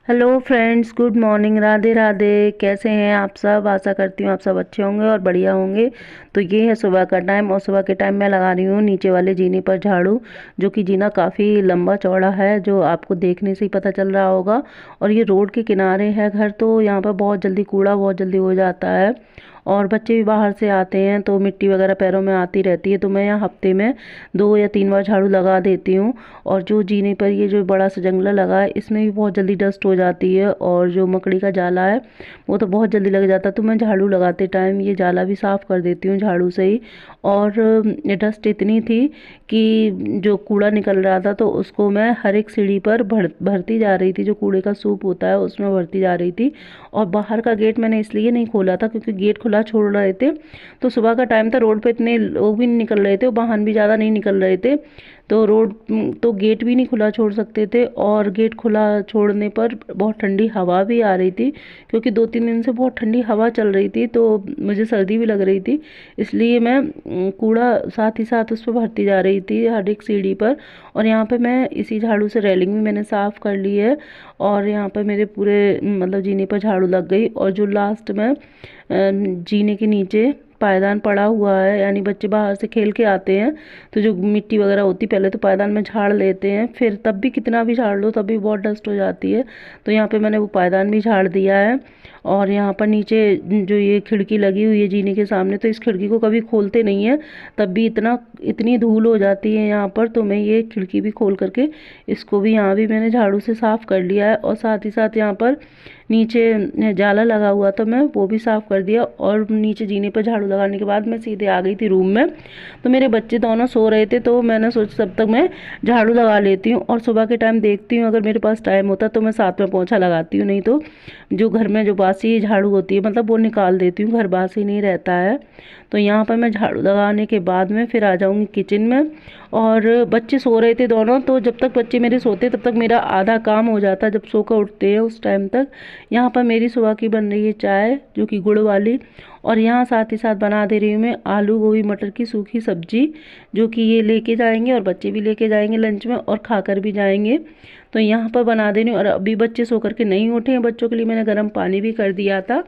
Hello friends, good morning, Radhe Radhe. कैसे हैं आप सब? आशा करती हूँ आप सब अच्छे होंगे और बढ़िया होंगे। तो ये है सुबह का टाइम और सुबह के टाइम मैं लगा रही हूँ नीचे वाले जीने पर झाड़ू। जो कि जीना काफ़ी लंबा चौड़ा है, जो आपको देखने से ही पता चल रहा होगा। और ये रोड के किनारे है घर, तो यहाँ पर बहुत जल्दी कूड़ा बहुत जल्दी हो जाता है। और बच्चे भी बाहर से आते हैं तो मिट्टी वगैरह पैरों में आती रहती है, तो मैं यहाँ हफ्ते में 2 या 3 बार झाड़ू लगा देती हूँ। और जो जीने पर ये जो बड़ा सा जंगला लगा है, इसमें भी बहुत जल्दी डस्ट हो जाती है। और जो मकड़ी का जाला है वो तो बहुत जल्दी लग जाता है, तो मैं झाड़ू लगाते टाइम ये जाला भी साफ़ कर देती हूँ झाड़ू से ही। और डस्ट इतनी थी कि जो कूड़ा निकल रहा था तो उसको मैं हर एक सीढ़ी पर भरती जा रही थी। जो कूड़े का सूप होता है उसमें भरती जा रही थी। और बाहर का गेट मैंने इसलिए नहीं खोला था क्योंकि गेट खुला छोड़ रहे थे, तो सुबह का टाइम था, रोड पे इतने लोग भी नहीं निकल रहे थे और वाहन भी ज़्यादा नहीं निकल रहे थे। तो रोड तो गेट भी नहीं खुला छोड़ सकते थे, और गेट खुला छोड़ने पर बहुत ठंडी हवा भी आ रही थी, क्योंकि 2-3 दिन से बहुत ठंडी हवा चल रही थी, तो मुझे सर्दी भी लग रही थी। इसलिए मैं कूड़ा साथ ही साथ उस पर भरती जा रही थी हर एक सीढ़ी पर। और यहाँ पे मैं इसी झाड़ू से रेलिंग भी मैंने साफ़ कर ली है। और यहाँ पर मेरे पूरे मतलब जीने पर झाड़ू लग गई। और जो लास्ट में जीने के नीचे पायदान पड़ा हुआ है, यानी बच्चे बाहर से खेल के आते हैं तो जो मिट्टी वगैरह होती पहले तो पायदान में झाड़ लेते हैं, फिर तब भी कितना भी झाड़ लो तब भी बहुत डस्ट हो जाती है। तो यहाँ पे मैंने वो पायदान भी झाड़ दिया है। और यहाँ पर नीचे जो ये खिड़की लगी हुई है जीने के सामने, तो इस खिड़की को कभी खोलते नहीं है, तब भी इतनी धूल हो जाती है यहाँ पर, तो मैं ये खिड़की भी खोल करके इसको भी यहाँ भी मैंने झाड़ू से साफ़ कर लिया है। और साथ ही साथ यहाँ पर नीचे जाला लगा हुआ था, मैं वो भी साफ़ कर दिया। और नीचे जीने पर झाड़ू लगाने के बाद मैं सीधे आ गई थी रूम में। तो मेरे बच्चे दोनों सो रहे थे, तो मैंने सोचा तब तक मैं झाड़ू लगा लेती हूँ। और सुबह के टाइम देखती हूँ अगर मेरे पास टाइम होता तो मैं साथ में पोंछा लगाती हूँ, नहीं तो जो घर में जो बासी झाड़ू होती है मतलब वो निकाल देती हूँ, घर बासी नहीं रहता है। तो यहाँ पर मैं झाड़ू लगाने के बाद में फिर आ जाऊँगी किचन में। और बच्चे सो रहे थे दोनों, तो जब तक बच्चे मेरे सोते तब तक मेरा आधा काम हो जाता, जब सो कर उठते हैं उस टाइम तक। यहाँ पर मेरी सुबह की बन रही है चाय, जो कि गुड़ वाली। और यहाँ साथ ही साथ बना दे रही हूँ मैं आलू गोभी मटर की सूखी सब्जी, जो कि ये लेके जाएंगे और बच्चे भी लेके जाएंगे लंच में और खाकर भी जाएंगे। तो यहाँ पर बना दे रही हूँ। और अभी बच्चे सो करके नहीं उठे हैं, बच्चों के लिए मैंने गर्म पानी भी कर दिया था,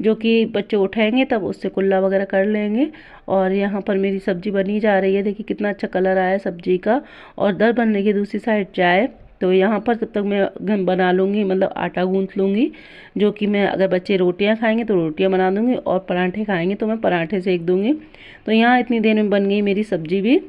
जो कि बच्चे उठाएंगे तब उससे कुल्ला वगैरह कर लेंगे। और यहाँ पर मेरी सब्जी बनी जा रही है, देखिए कितना अच्छा कलर आया है सब्जी का। और इधर बन रही है दूसरी साइड चाय। तो यहाँ पर तब तक मैं बना लूँगी, मतलब आटा गूँथ लूँगी, जो कि मैं अगर बच्चे रोटियाँ खाएंगे तो रोटियाँ बना दूँगी और पराठे खाएंगे तो मैं पराठे सेक दूँगी। तो यहाँ इतनी देर में बन गई मेरी सब्जी भी।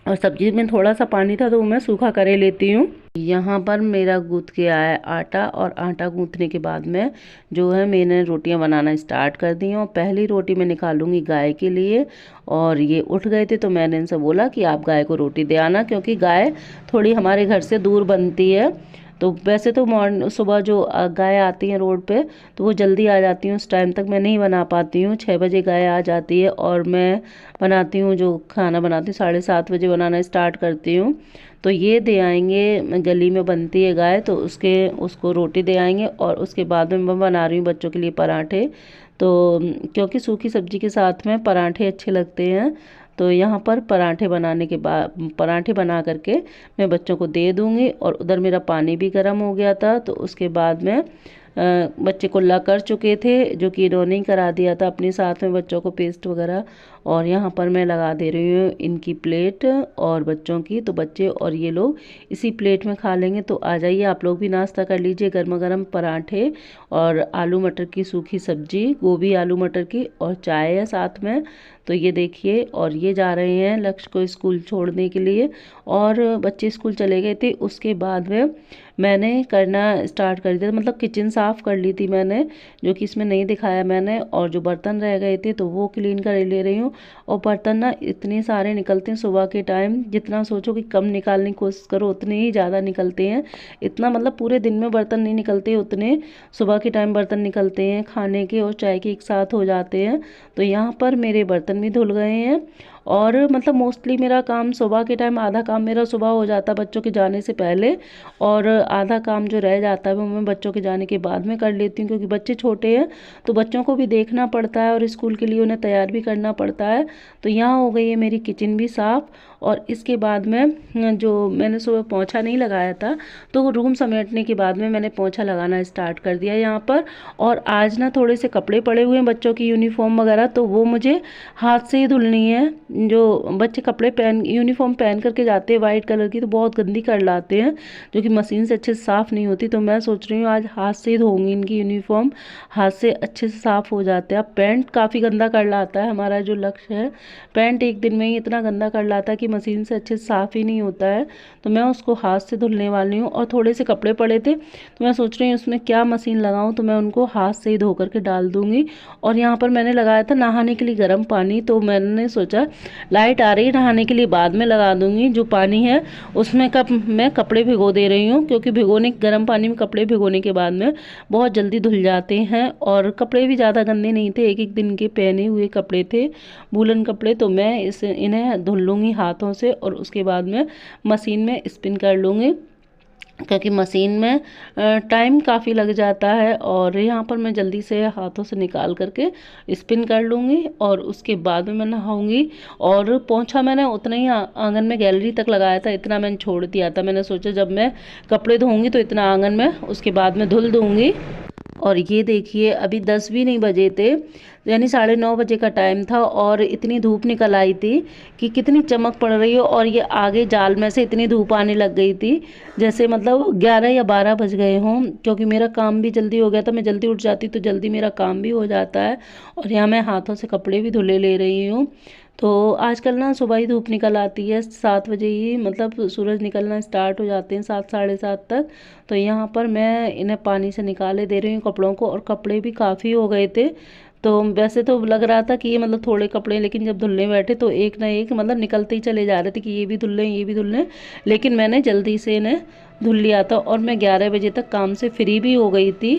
और सब्जी में थोड़ा सा पानी था तो मैं सूखा करे लेती हूँ। यहाँ पर मेरा गूँथ के आया है आटा, और आटा गूँथने के बाद में जो है मैंने रोटियाँ बनाना स्टार्ट कर दी हैं। और पहली रोटी मैं निकालूंगी गाय के लिए। और ये उठ गए थे तो मैंने इनसे बोला कि आप गाय को रोटी दे आना, क्योंकि गाय थोड़ी हमारे घर से दूर बनती है। तो वैसे तो मॉर्निंग सुबह जो गाय आती हैं रोड पे, तो वो जल्दी आ जाती हैं, उस टाइम तक मैं नहीं बना पाती हूँ। 6 बजे गाय आ जाती है और मैं बनाती हूँ, जो खाना बनाती हूँ 7:30 बजे बनाना स्टार्ट करती हूँ। तो ये दे आएंगे, गली में बनती है गाय, तो उसको रोटी दे आएंगे। और उसके बाद में मैं बना रही हूँ बच्चों के लिए पराठे। तो क्योंकि सूखी सब्जी के साथ में पराठे अच्छे लगते हैं, तो यहाँ पर पराठे बनाने के बाद पराठे बना करके मैं बच्चों को दे दूँगी। और उधर मेरा पानी भी गर्म हो गया था, तो उसके बाद में बच्चे कुल्ला कर चुके थे, जो कि इन्होंने ही करा दिया था अपने साथ में बच्चों को पेस्ट वगैरह। और यहाँ पर मैं लगा दे रही हूँ इनकी प्लेट और बच्चों की, तो बच्चे और ये लोग इसी प्लेट में खा लेंगे। तो आ जाइए आप लोग भी नाश्ता कर लीजिए, गर्मा गर्म पराठे और आलू मटर की सूखी सब्जी, गोभी आलू मटर की, और चाय है साथ में। तो ये देखिए, और ये जा रहे हैं लक्ष्य को स्कूल छोड़ने के लिए। और बच्चे स्कूल चले गए थे, उसके बाद में मैंने करना स्टार्ट कर दिया, मतलब किचन साफ़ कर ली थी मैंने, जो कि इसमें नहीं दिखाया मैंने। और जो बर्तन रह गए थे तो वो क्लीन कर ले रही हूँ। और बर्तन ना इतने सारे निकलते हैं सुबह के टाइम, जितना सोचो कि कम निकालने की कोशिश करो उतने ही ज़्यादा निकलते हैं। इतना मतलब पूरे दिन में बर्तन नहीं निकलते, उतने सुबह के टाइम बर्तन निकलते हैं, खाने के और चाय के एक साथ हो जाते हैं। तो यहाँ पर मेरे बर्तन भी धुल गए हैं। और मतलब मोस्टली मेरा काम सुबह के टाइम, आधा काम मेरा सुबह हो जाता है बच्चों के जाने से पहले, और आधा काम जो रह जाता है वो मैं बच्चों के जाने के बाद में कर लेती हूँ, क्योंकि बच्चे छोटे हैं तो बच्चों को भी देखना पड़ता है और स्कूल के लिए उन्हें तैयार भी करना पड़ता है। तो यहाँ हो गई है मेरी किचन भी साफ़। और इसके बाद में जो मैंने सुबह पोंछा नहीं लगाया था, तो रूम समेटने के बाद में मैंने पोंछा लगाना स्टार्ट कर दिया यहाँ पर। और आज ना थोड़े से कपड़े पड़े हुए हैं बच्चों की यूनिफॉर्म वगैरह, तो वो मुझे हाथ से ही धुलनी है। जो बच्चे कपड़े पहन यूनिफॉर्म पहन करके जाते हैं वाइट कलर की, तो बहुत गंदी कर लाते हैं, जो कि मशीन से अच्छे से साफ़ नहीं होती। तो मैं सोच रही हूँ आज हाथ से ही धोऊंगी इनकी यूनिफॉर्म, हाथ से अच्छे से साफ़ हो जाते हैं। अब पैंट काफ़ी गंदा कर लाता है, हमारा जो लक्ष्य है पैंट एक दिन में ही इतना गंदा कर लाता है कि मशीन से अच्छे से साफ़ ही नहीं होता है। तो मैं उसको हाथ से धुलने वाली हूँ। और थोड़े से कपड़े पड़े थे तो मैं सोच रही हूँ उसमें क्या मशीन लगाऊँ, तो मैं उनको हाथ से ही धो करके डाल दूँगी। और यहाँ पर मैंने लगाया था नहाने के लिए गर्म पानी, तो मैंने सोचा लाइट आ रही है नहाने के लिए बाद में लगा दूँगी। जो पानी है उसमें मैं कपड़े भिगो दे रही हूँ, क्योंकि गर्म पानी में कपड़े भिगोने के बाद में बहुत जल्दी धुल जाते हैं। और कपड़े भी ज़्यादा गंदे नहीं थे, एक एक दिन के पहने हुए कपड़े थे, वूलन कपड़े। तो मैं इन्हें धुल लूँगी हाथों से और उसके बाद में मशीन में स्पिन कर लूँगी, क्योंकि मशीन में टाइम काफ़ी लग जाता है। और यहाँ पर मैं जल्दी से हाथों से निकाल करके स्पिन कर लूँगी और उसके बाद में मैं नहाऊँगी। और पोंछा मैंने उतना ही आंगन में गैलरी तक लगाया था, इतना मैंने छोड़ दिया था। मैंने सोचा जब मैं कपड़े धोऊँगी तो इतना आंगन में उसके बाद में धुल दूँगी। और ये देखिए अभी 10 भी नहीं बजे थे, यानी 9:30 बजे का टाइम था, और इतनी धूप निकल आई थी कि कितनी चमक पड़ रही हो। और ये आगे जाल में से इतनी धूप आने लग गई थी जैसे मतलब 11 या 12 बज गए हों, क्योंकि मेरा काम भी जल्दी हो गया था। मैं जल्दी उठ जाती तो जल्दी मेरा काम भी हो जाता है। और यहाँ मैं हाथों से कपड़े भी धुले ले रही हूँ। तो आजकल ना सुबह ही धूप निकल आती है, 7 बजे ही मतलब सूरज निकलना स्टार्ट हो जाते हैं, 7 साढ़े 7 तक। तो यहाँ पर मैं इन्हें पानी से निकाले दे रही हूँ कपड़ों को, और कपड़े भी काफ़ी हो गए थे। तो वैसे तो लग रहा था कि ये मतलब थोड़े कपड़े, लेकिन जब धुलने बैठे तो एक ना एक मतलब निकलते ही चले जा रहे थे कि ये भी धुल लें ये भी धुल लें। लेकिन मैंने जल्दी से इन्हें धुल लिया था और मैं 11 बजे तक काम से फ्री भी हो गई थी,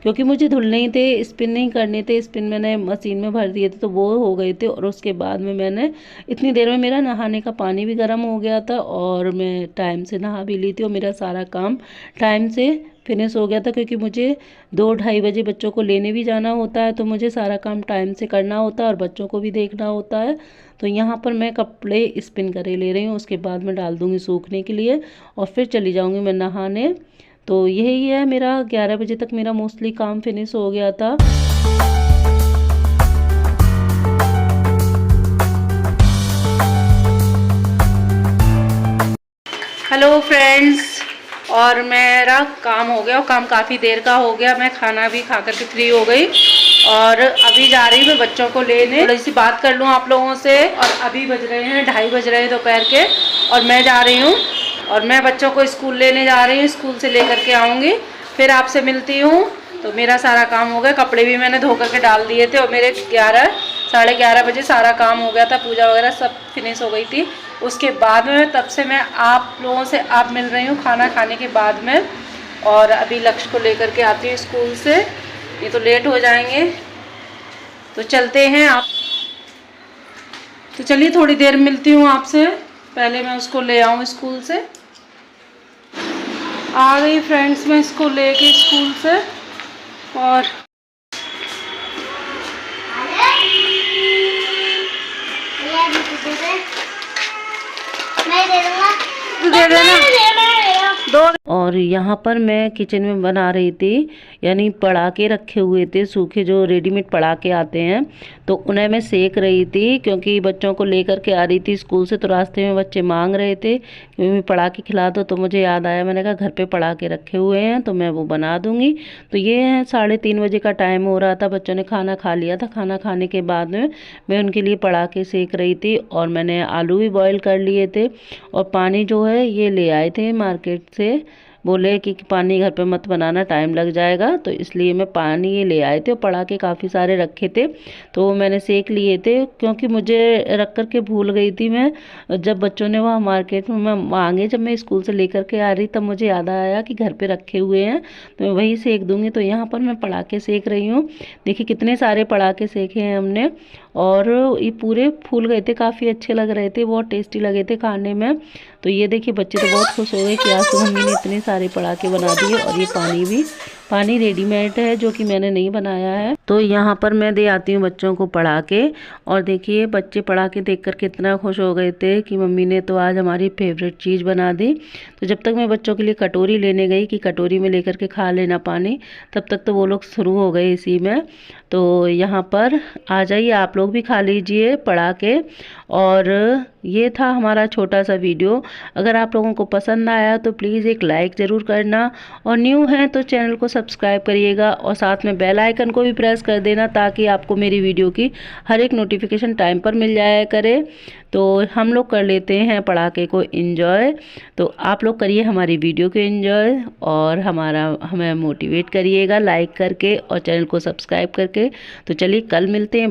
क्योंकि मुझे धुलने ही थे, स्पिन नहीं करने थे। स्पिन मैंने मशीन में भर दिए थे तो वो हो गए थे। और उसके बाद में मैंने इतनी देर में मेरा नहाने का पानी भी गर्म हो गया था और मैं टाइम से नहा भी ली थी, और मेरा सारा काम टाइम से फिनिश हो गया था, क्योंकि मुझे 2-2:30 बजे बच्चों को लेने भी जाना होता है। तो मुझे सारा काम टाइम से करना होता है और बच्चों को भी देखना होता है। तो यहाँ पर मैं कपड़े स्पिन करे ले रही हूँ, उसके बाद मैं डाल दूँगी सूखने के लिए और फिर चली जाऊँगी मैं नहाने। तो यही है मेरा, 11 बजे तक मेरा मोस्टली काम फिनिश हो गया था। हेलो फ्रेंड्स, और मेरा काम हो गया और काम काफ़ी देर का हो गया। मैं खाना भी खा करके फ्री हो गई और अभी जा रही हूँ मैं बच्चों को लेने। थोड़ी सी बात कर लूँ आप लोगों से। और अभी बज रहे हैं 2:30 बज रहे हैं दोपहर के, और मैं जा रही हूँ और मैं बच्चों को स्कूल लेने जा रही हूँ। स्कूल से लेकर के आऊँगी, फिर आपसे मिलती हूँ। तो मेरा सारा काम हो गया, कपड़े भी मैंने धो करके डाल दिए थे, और मेरे 11-11:30 बजे सारा काम हो गया था, पूजा वगैरह सब फिनिश हो गई थी। उसके बाद में तब से मैं आप लोगों से मिल रही हूँ खाना खाने के बाद में। और अभी लक्ष्य को लेकर के आती हूँ स्कूल से, ये तो लेट हो जाएंगे। तो चलते हैं आप, तो चलिए थोड़ी देर मिलती हूँ आपसे, पहले मैं उसको ले आऊँ स्कूल से। आ गई फ्रेंड्स मैं इसको लेके स्कूल से। और दे देना दो। और यहाँ पर मैं किचन में बना रही थी, यानी पड़ाके रखे हुए थे सूखे, जो रेडीमेड पड़ाके आते हैं, तो उन्हें मैं सेक रही थी, क्योंकि बच्चों को लेकर के आ रही थी स्कूल से। तो रास्ते में बच्चे मांग रहे थे कि मम्मी पड़ाके खिला दो, तो मुझे याद आया, मैंने कहा घर पे पड़ाके रखे हुए हैं तो मैं वो बना दूँगी। तो ये 3:30 बजे का टाइम हो रहा था, बच्चों ने खाना खा लिया था। खाना खाने के बाद में मैं उनके लिए पड़ाके सेक रही थी, और मैंने आलू भी बॉयल कर लिए थे। और पानी जो है ये ले आए थे मार्केट से, बोले कि पानी घर पे मत बनाना, टाइम लग जाएगा। तो इसलिए मैं पानी ये ले आए थे और पड़ाके काफ़ी सारे रखे थे तो वो मैंने सेक लिए थे, क्योंकि मुझे रख कर के भूल गई थी मैं। जब बच्चों ने वहाँ मार्केट में मैं मांगे, जब मैं स्कूल से लेकर के आ रही तब मुझे याद आया कि घर पे रखे हुए हैं तो मैं वही सेक दूंगी। तो यहाँ पर मैं पड़ाके सेक रही हूँ। देखिए कितने सारे पड़ाके सेके हैं हमने और ये पूरे फूल गए थे, काफ़ी अच्छे लग रहे थे, बहुत टेस्टी लगे थे खाने में। तो ये देखिए बच्चे तो बहुत खुश हो गए कि आज तो मम्मी ने इतने सारे पड़ाके बना दिए। और ये पानी रेडीमेड है जो कि मैंने नहीं बनाया है। तो यहाँ पर मैं दे आती हूँ बच्चों को पड़ाके और देखिए बच्चे पड़ाके देख कर कितना खुश हो गए थे कि मम्मी ने तो आज हमारी फेवरेट चीज़ बना दी। तो जब तक मैं बच्चों के लिए कटोरी लेने गई कि कटोरी में लेकर के खा लेना पानी, तब तक तो वो लोग शुरू हो गए इसी में। तो यहाँ पर आ जाइए, आप लोग भी खा लीजिए पड़ाके। और ये था हमारा छोटा सा वीडियो। अगर आप लोगों को पसंद आया तो प्लीज़ एक लाइक ज़रूर करना और न्यू हैं तो चैनल को सब्सक्राइब करिएगा और साथ में बेल आइकन को भी प्रेस कर देना ताकि आपको मेरी वीडियो की हर एक नोटिफिकेशन टाइम पर मिल जाया करे। तो हम लोग कर लेते हैं पड़ाके को एंजॉय। तो आप लोग करिए हमारी वीडियो को एंजॉय और हमें मोटिवेट करिएगा लाइक करके और चैनल को सब्सक्राइब करके। तो चलिए कल मिलते हैं।